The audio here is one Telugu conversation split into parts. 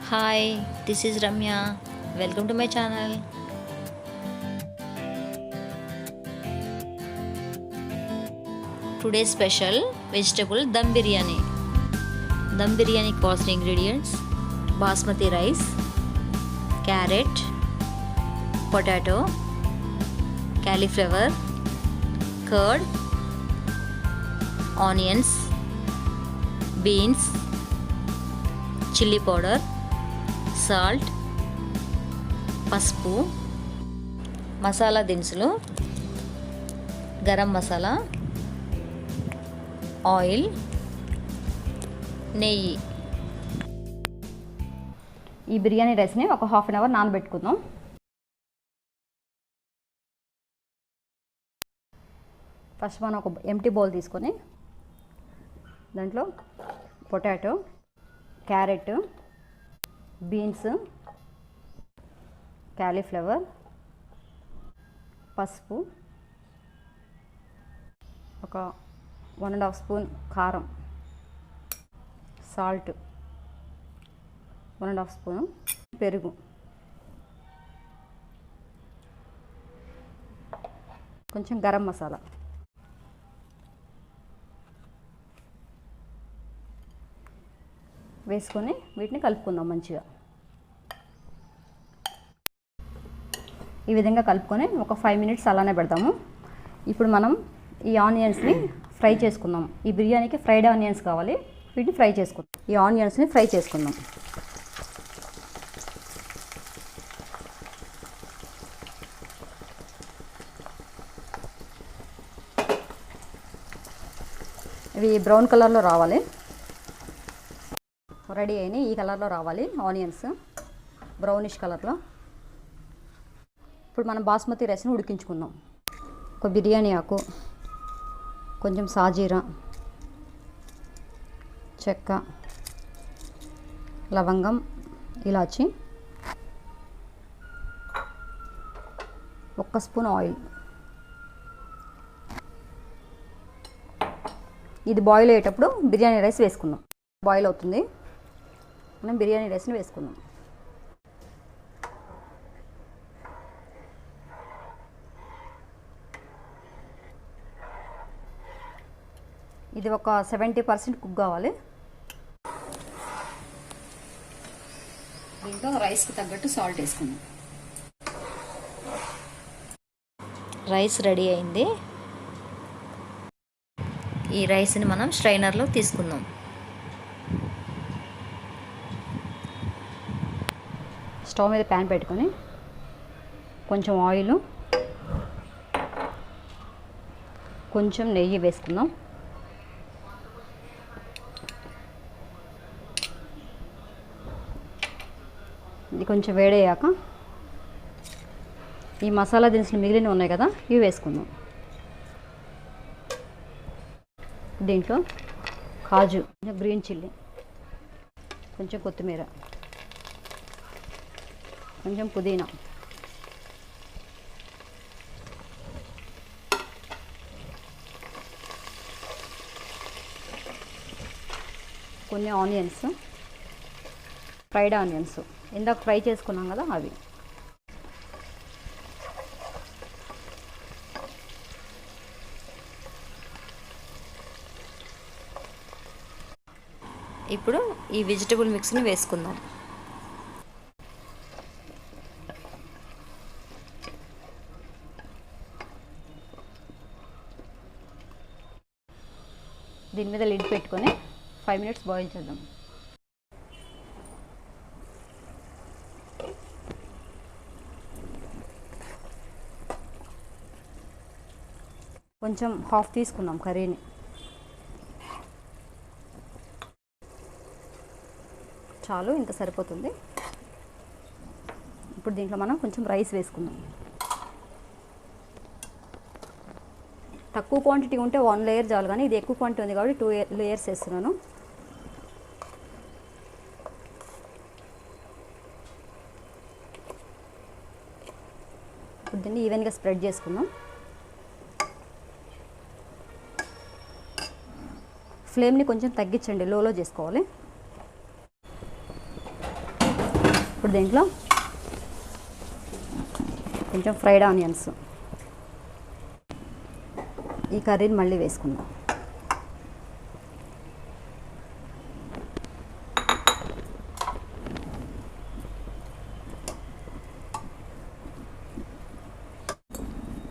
Hi, this is Ramya. Welcome to my channel. Today's special vegetable dum biryani. Dum biryani cost ingredients: basmati rice, carrot, potato, cauliflower, curd, onions, beans, chili powder, salt, పసుపు, మసాలా దినుసులు, గరం మసాలా, ఆయిల్, నెయ్యి. ఈ బిర్యానీ రైస్ని ఒక హాఫ్ అన్ అవర్ నానబెట్టుకుందాం. ఫస్ట్ మనం ఒక ఎంటీ బౌల్ తీసుకొని దాంట్లో పొటాటో, క్యారెట్, బీన్స్, క్యాలీఫ్లవర్, పసుపు, ఒక 1.5 స్పూన్ కారం, సాల్ట్, 1.5 స్పూను పెరుగు, కొంచెం గరం మసాలా వేసుకొని వీటిని కలుపుకుందాం మంచిగా. ఈ విధంగా కలుపుకొని ఒక 5 మినిట్స్ అలానే పెడతాము. ఇప్పుడు మనం ఈ ఆనియన్స్ని ఫ్రై చేసుకుందాం. ఈ బిర్యానీకి ఫ్రైడ్ ఆనియన్స్ కావాలి, వీటిని ఫ్రై చేసుకుందాం. ఈ ఆనియన్స్ని ఫ్రై చేసుకుందాం. ఇవి బ్రౌన్ కలర్లో రావాలి, రెడీ అయినాయి. ఈ కలర్లో రావాలి ఆనియన్స్, బ్రౌనిష్ కలర్లో. ఇప్పుడు మనం బాస్మతి రైస్ని ఉడికించుకుందాం. ఒక బిర్యానీ ఆకు, కొంచెం సాజీరా, చెక్క, లవంగం, ఇలాచి, 1 స్పూన్ ఆయిల్. ఇది బాయిల్ అయ్యేటప్పుడు బిర్యానీ రైస్ వేసుకుందాం. బాయిల్ అవుతుంది, మనం బిర్యానీ రైస్ని వేసుకుందాం. ఇది ఒక 70% కుక్ కావాలి. దీంట్లో రైస్కి తగ్గట్టు సాల్ట్ వేసుకుందాం. రైస్ రెడీ అయింది. ఈ రైస్ని మనం స్ట్రైనర్లో తీసుకుందాం. స్టవ్ మీద ప్యాన్ పెట్టుకొని కొంచెం ఆయిల్, కొంచెం నెయ్యి వేసుకుందాం. ఇది కొంచెం వేడయ్యాక ఈ మసాలా దినుసులు మిగిలినవి ఉన్నాయి కదా, ఇవి వేసుకుందాం. దీంట్లో కాజు, గ్రీన్ చిల్లీ, కొంచెం కొత్తిమీర, కొంచెం పుదీనా, కొన్ని ఆనియన్స్, ఫ్రైడ్ ఆనియన్స్ ఇందాక ఫ్రై చేసుకున్నాం కదా అవి. ఇప్పుడు ఈ వెజిటబుల్ మిక్స్ని వేసుకుందాం. దీని మీద లిడ్ పెట్టుకొని 5 మినిట్స్ బాయిల్ చేద్దాం. కొంచెం హాఫ్ తీసుకుందాం కర్రీని. చాలు, ఇంత సరిపోతుంది. ఇప్పుడు దీంట్లో మనం కొంచెం రైస్ వేసుకుందాం. తక్కువ క్వాంటిటీ ఉంటే 1 లేయర్ చాలు, కానీ ఇది ఎక్కువ క్వాంటిటీ ఉంది కాబట్టి 2 లేయర్స్ వేస్తున్నాను. ఇప్పుడు దీన్ని ఈవెన్గా స్ప్రెడ్ చేసుకుందాం. ఫ్లేమ్ని కొంచెం తగ్గించండి, లోలో చేసుకోవాలి. ఇప్పుడు దీంట్లో కొంచెం ఫ్రైడ్ ఆనియన్స్, ఈ కర్రీని మళ్ళీ వేసుకుందాం.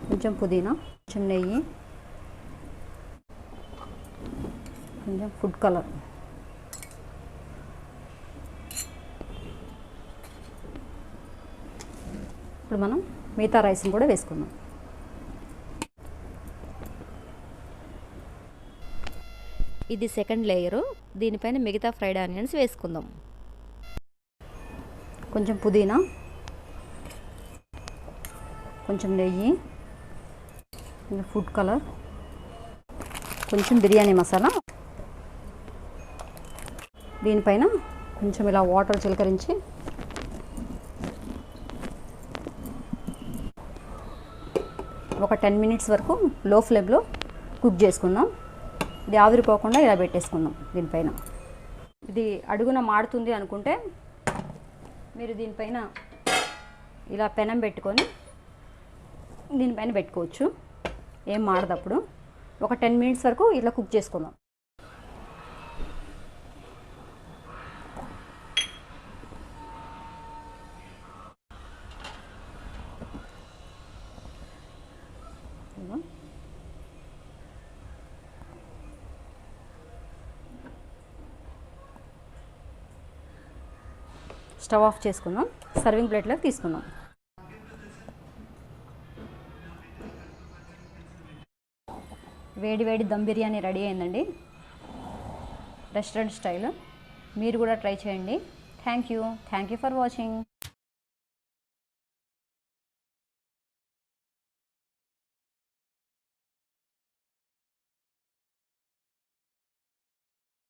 కొంచెం పుదీనా, కొంచెం నెయ్యి, కొంచెం ఫుడ్ కలర్, ఇప్పుడు మనం మిగతా రైస్ని కూడా వేసుకుందాం. ఇది సెకండ్ లేయరు. దీనిపైన మిగతా ఫ్రైడ్ ఆనియన్స్ వేసుకుందాం. కొంచెం పుదీనా, కొంచెం నెయ్యి, కొంచెం ఫుడ్ కలర్, కొంచెం బిర్యానీ మసాలా. దీనిపైన కొంచెం ఇలా వాటర్ చిలకరించి ఒక 10 మినిట్స్ వరకు లో ఫ్లేమ్లో కుక్ చేసుకుందాం. ఇది ఆవిరిపోకుండా ఇలా పెట్టేసుకుందాం దీనిపైన. ఇది అడుగున మాడుతుంది అనుకుంటే మీరు దీనిపైన ఇలా పెనం పెట్టుకొని దీనిపైన పెట్టుకోవచ్చు, ఏం మాడదప్పుడు. ఒక 10 మినిట్స్ వరకు ఇలా కుక్ చేసుకుందాం. స్టవ్ ఆఫ్ చేసుకుందాం. సర్వింగ్ ప్లేట్లోకి తీసుకుందాం. వేడి వేడి దమ్ బిర్యానీ రెడీ అయిందండి, రెస్టారెంట్ స్టైల్. మీరు కూడా ట్రై చేయండి. Thank you for watching.